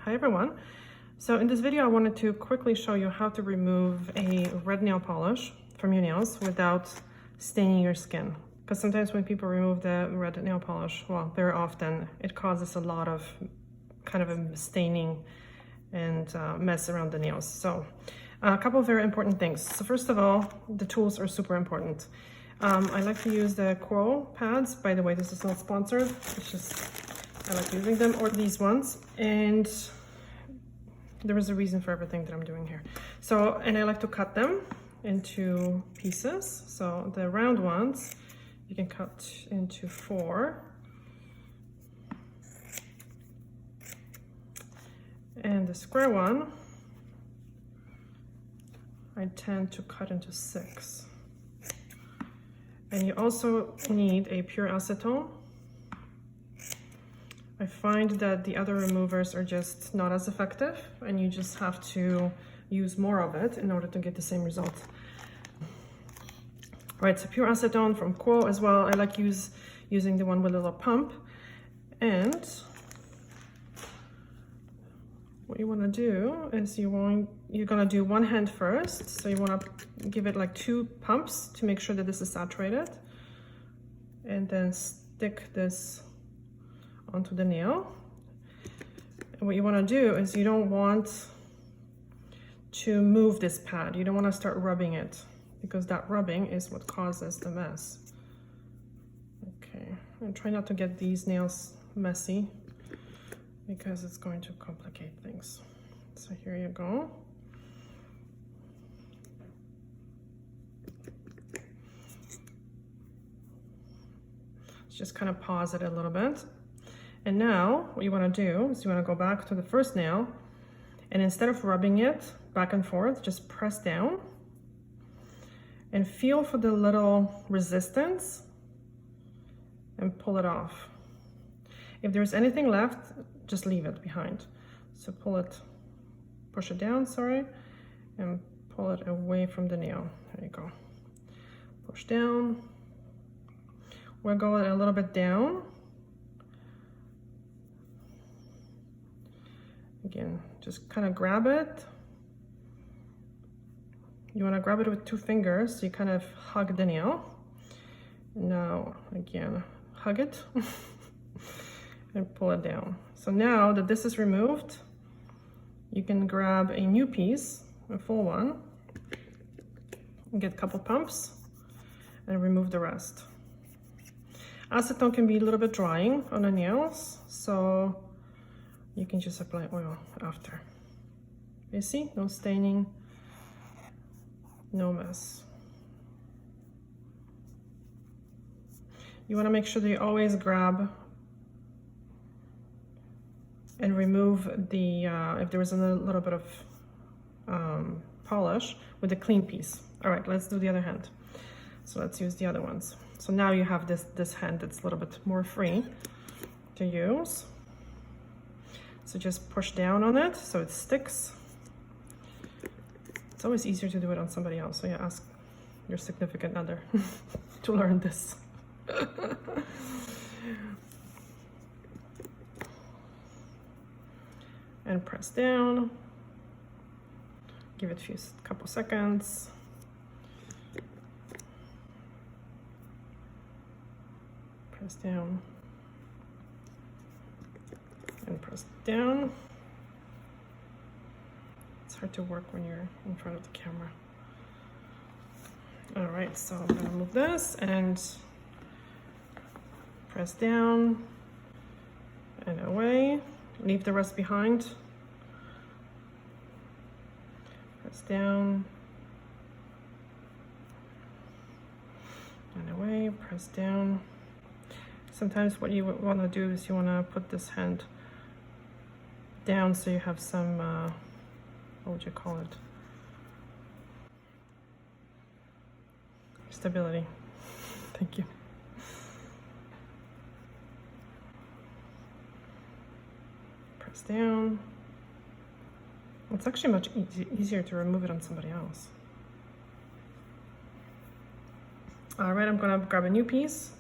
Hi everyone. So in this video I wanted to quickly show you how to remove a red nail polish from your nails without staining your skin. Because sometimes when people remove the red nail polish, well, very often it causes a lot of kind of a staining and mess around the nails. So a couple of very important things. So first of all, the tools are super important. I like to use the coral pads. By the way, this is not sponsored. It's just I like using them, or these ones, and there is a reason for everything that I'm doing here. So, and I like to cut them into pieces. So the round ones you can cut into 4, and the square one I tend to cut into 6. And you also need a pure acetone. I find that the other removers are just not as effective, and you just have to use more of it in order to get the same result. Right, so pure acetone from Quo as well. I like using the one with a little pump. And what you want to do is you're going to do one hand first. So you want to give it like 2 pumps to make sure that this is saturated, and then stick this onto the nail. And what you want to do is you don't want to move this pad. You don't want to start rubbing it, because that rubbing is what causes the mess. Okay, and try not to get these nails messy, because it's going to complicate things. So here you go. Let's just kind of pause it a little bit. And now what you want to do is you want to go back to the first nail, and instead of rubbing it back and forth, just press down and feel for the little resistance and pull it off. If there's anything left, just leave it behind. So push it down, sorry, and pull it away from the nail. There you go. Push down. Wiggle it a little bit down. Again, just kind of grab it. You want to grab it with 2 fingers, so you kind of hug the nail. Now, again, hug it and pull it down. So now that this is removed, you can grab a new piece, a full one, and get a couple pumps and remove the rest. Acetone can be a little bit drying on the nails, so you can just apply oil after. You see, no staining, no mess. You want to make sure that you always grab and remove the, if there was a little bit of polish, with a clean piece. All right, let's do the other hand. So let's use the other ones. So now you have this hand that's a little bit more free to use. So just push down on it so it sticks. It's always easier to do it on somebody else, so you ask your significant other to learn this. And press down. Give it a couple seconds. Press down. And press down. It's hard to work when you're in front of the camera. All right, so I'm gonna move this and press down and away. Leave the rest behind. Press down and away, press down. Sometimes what you want to do is you want to put this hand down so you have some, what would you call it? Stability. Thank you. Press down. It's actually much easier to remove it on somebody else. All right, I'm gonna grab a new piece.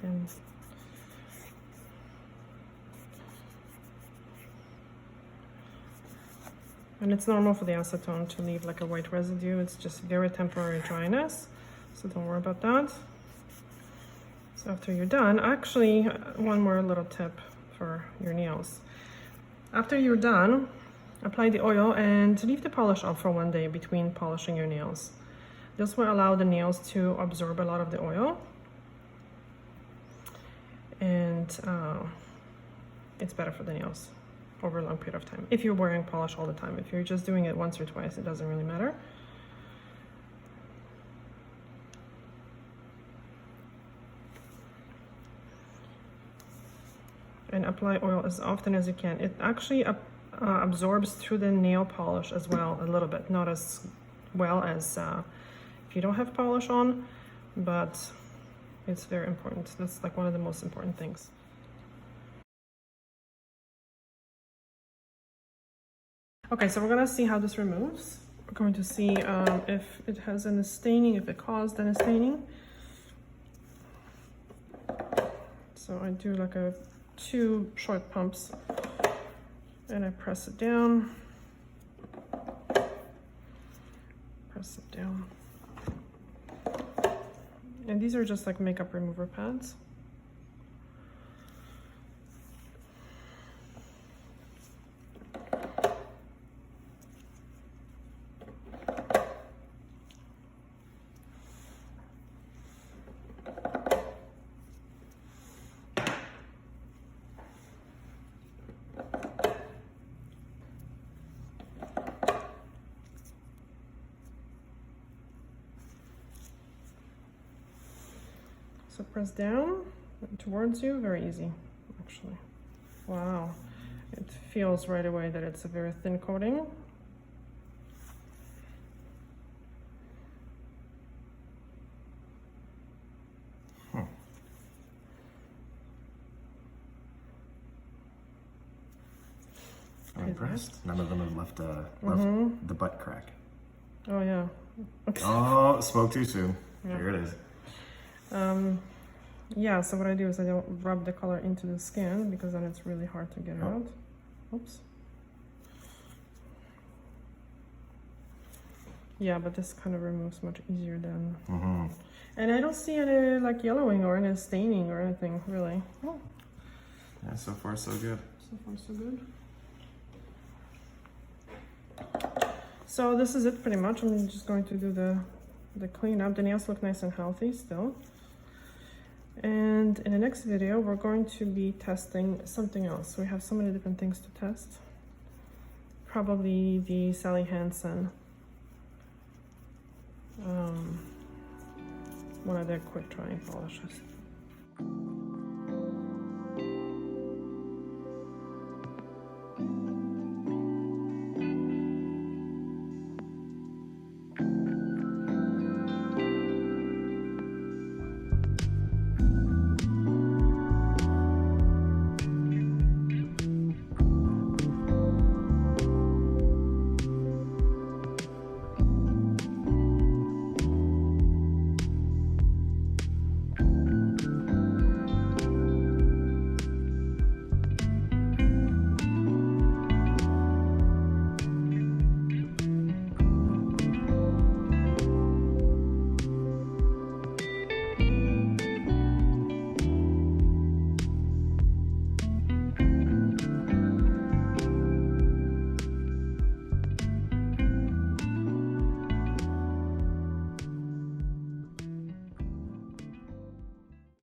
And And it's normal for the acetone to leave like a white residue. It's just very temporary dryness, so don't worry about that. So after you're done, actually, one more little tip for your nails. After you're done, apply the oil and leave the polish off for 1 day between polishing your nails. This will allow the nails to absorb a lot of the oil, and it's better for the nails over a long period of time. If you're wearing polish all the time, if you're just doing it once or twice, it doesn't really matter. And apply oil as often as you can. It actually absorbs through the nail polish as well, a little bit, not as well as if you don't have polish on, but it's very important. That's like one of the most important things. Okay, so we're gonna see how this removes. We're going to see if it has any staining, if it caused any staining. So I do like 2 short pumps and I press it down. Press it down. And these are just like makeup remover pads. So press down towards you, very easy, actually. Wow, it feels right away that it's a very thin coating. I'm impressed. None of them have left the butt crack. Oh yeah. Oh, spoke too soon. Yeah. There it is. Yeah, so what I do is I don't rub the color into the skin because then it's really hard to get it out. Oops. Yeah, but this kind of removes much easier than... And I don't see any like yellowing or any staining or anything, really. Oh. Yeah, so far so good. So far so good. So this is it pretty much. I'm just going to do the cleanup. The nails look nice and healthy still. And in the next video, we're going to be testing something else. We have so many different things to test. Probably the Sally Hansen, one of their quick drying polishes.